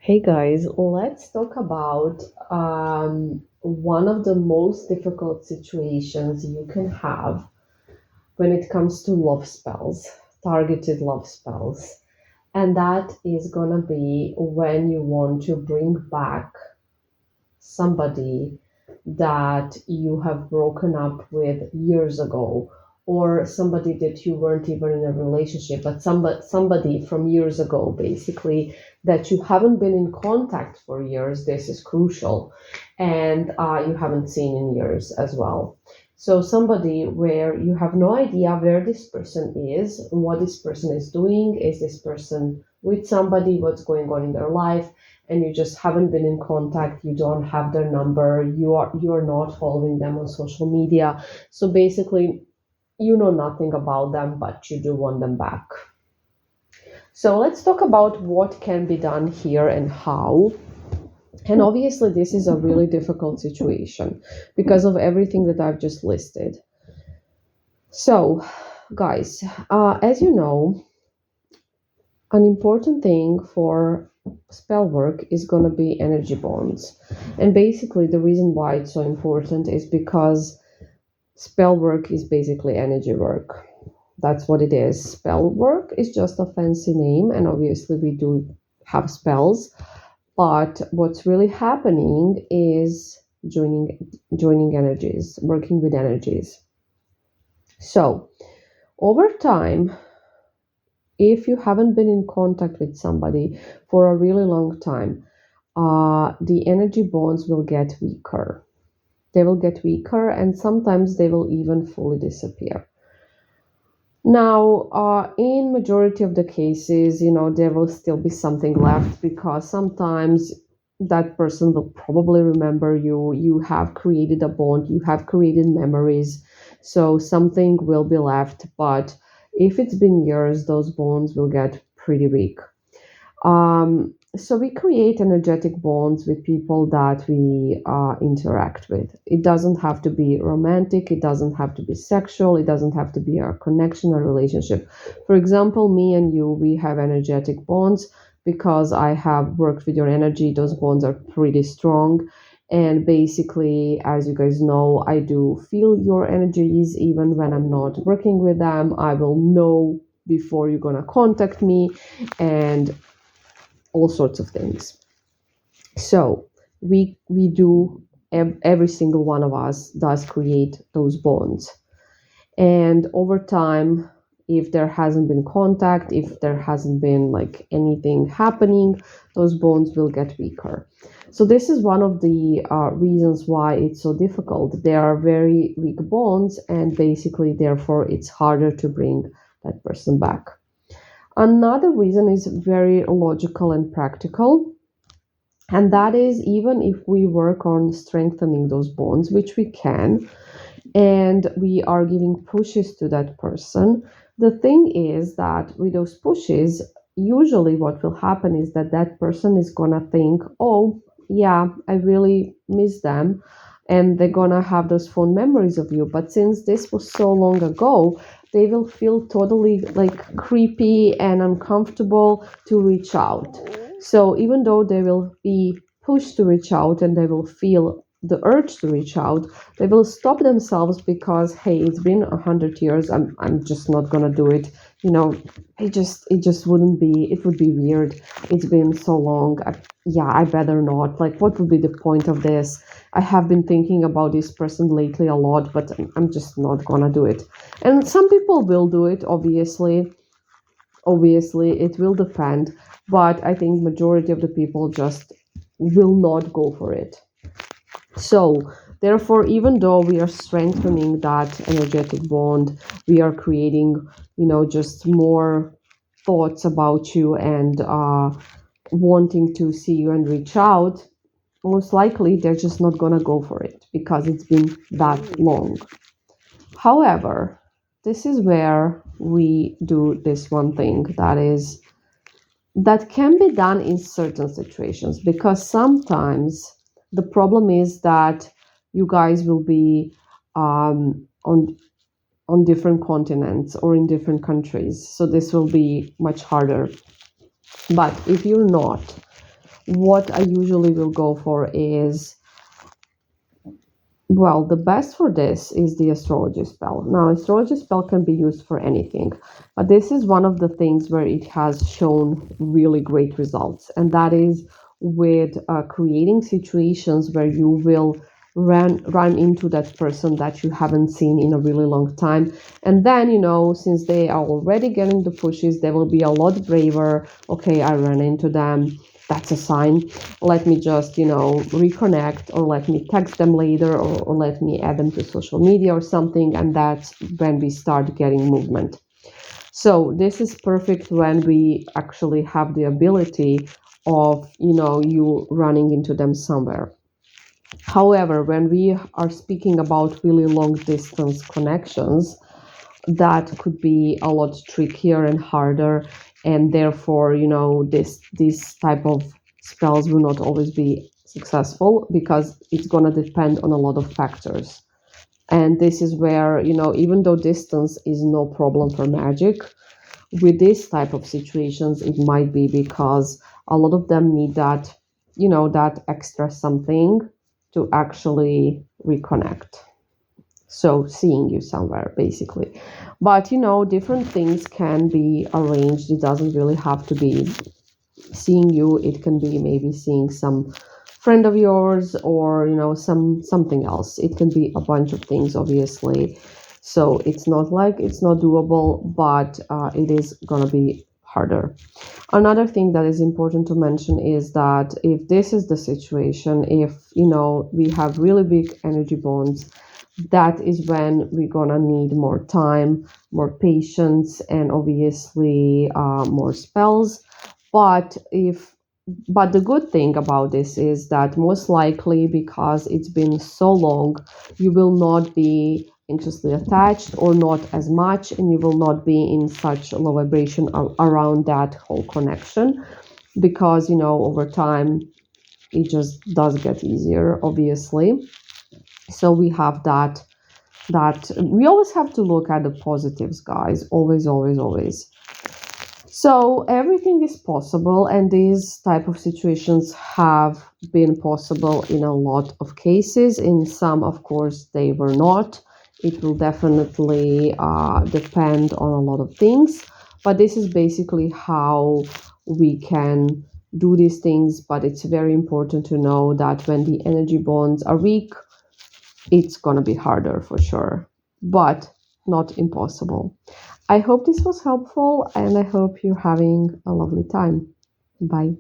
Hey guys, let's talk about one of the most difficult situations you can have when it comes to love spells, targeted love spells. And that is gonna be when you want to bring back somebody that you have broken up with years ago, or somebody that you weren't even in a relationship, but somebody from years ago, basically, that you haven't been in contact for years. This is crucial, and you haven't seen in years as well. So somebody where you have no idea where this person is, what this person is doing, is this person with somebody, what's going on in their life, and you just haven't been in contact, you don't have their number, you're not following them on social media. So basically, you know nothing about them, but you do want them back. So let's talk about what can be done here and how. And obviously, this is a really difficult situation because of everything that I've just listed. So, guys, as you know, an important thing for spell work is going to be energy bonds. And basically, the reason why it's so important is because spell work is basically energy work. That's what it is. Spell work is just a fancy name, and obviously, we do have spells. But what's really happening is joining energies, working with energies. So, over time, if you haven't been in contact with somebody for a really long time, the energy bonds will get weaker. They will get weaker, and sometimes they will even fully disappear. Now, in majority of the cases, there will still be something left because sometimes that person will probably remember you. You have created a bond, you have created memories, so something will be left. But if it's been years, those bonds will get pretty weak. So we create energetic bonds with people that we interact with. It doesn't have to be romantic, it doesn't have to be sexual, it doesn't have to be a connection or relationship. For example, me and you, we have energetic bonds because I have worked with your energy. Those bonds are pretty strong. And basically, as you guys know, I do feel your energies even when I'm not working with them. I will know before you're gonna contact me, and all sorts of things. So we do, every single one of us does create those bonds. And over time, if there hasn't been contact, if there hasn't been like anything happening, those bonds will get weaker. So this is one of the reasons why it's so difficult. They are very weak bonds, and basically, therefore, it's harder to bring that person back. Another reason is very logical and practical, and that is, even if we work on strengthening those bonds, which we can, and we are giving pushes to that person, the thing is that with those pushes, usually what will happen is that that person is gonna think, oh, yeah, I really miss them. And they're gonna have those fond memories of you. But since this was so long ago, they will feel totally like creepy and uncomfortable to reach out. So even though they will be pushed to reach out and they will feel the urge to reach out, they will stop themselves because, hey, it's been 100 years. I'm just not gonna do it. It just wouldn't be. It would be weird. It's been so long. Yeah, I better not. Like, what would be the point of this? I have been thinking about this person lately a lot, but I'm just not gonna do it. And some people will do it, obviously. Obviously, it will depend, but I think majority of the people just will not go for it. So, therefore, even though we are strengthening that energetic bond, we are creating, just more thoughts about you and wanting to see you and reach out, most likely they're just not going to go for it because it's been that long. However, this is where we do this one thing that can be done in certain situations, because sometimes the problem is that you guys will be on different continents or in different countries, so this will be much harder. But if you're not, what I usually will go for is, well, the best for this is the astrology spell. Now, astrology spell can be used for anything, but this is one of the things where it has shown really great results, and that is with creating situations where you will run into that person that you haven't seen in a really long time, and then since they are already getting the pushes, they will be a lot braver. Okay, I ran into them. That's a sign. Let me just reconnect, or let me text them later, or let me add them to social media or something, and that's when we start getting movement. So this is perfect when we actually have the ability of you running into them somewhere. However, when we are speaking about really long distance connections, that could be a lot trickier and harder, and therefore this type of spells will not always be successful, because it's going to depend on a lot of factors. And this is where even though distance is no problem for magic, with this type of situations it might be, because a lot of them need that extra something to actually reconnect. So seeing you somewhere, basically. But different things can be arranged. It doesn't really have to be seeing you. It can be maybe seeing some friend of yours, or something else. It can be a bunch of things, obviously. So it's not like it's not doable, but it is gonna be harder. Another thing that is important to mention is that if this is the situation, if we have really big energy bonds, that is when we're gonna need more time, more patience, and obviously more spells. But if but the good thing about this is that most likely, because it's been so long, you will not be anxiously attached, or not as much, and you will not be in such low vibration around that whole connection, because over time it just does get easier, obviously. So we have that we always have to look at the positives, guys. Always, always, always. So everything is possible, and these type of situations have been possible in a lot of cases. In some, of course, they were not. It will definitely depend on a lot of things, but this is basically how we can do these things. But it's very important to know that when the energy bonds are weak, it's gonna be harder for sure, but not impossible. I hope this was helpful, and I hope you're having a lovely time. Bye.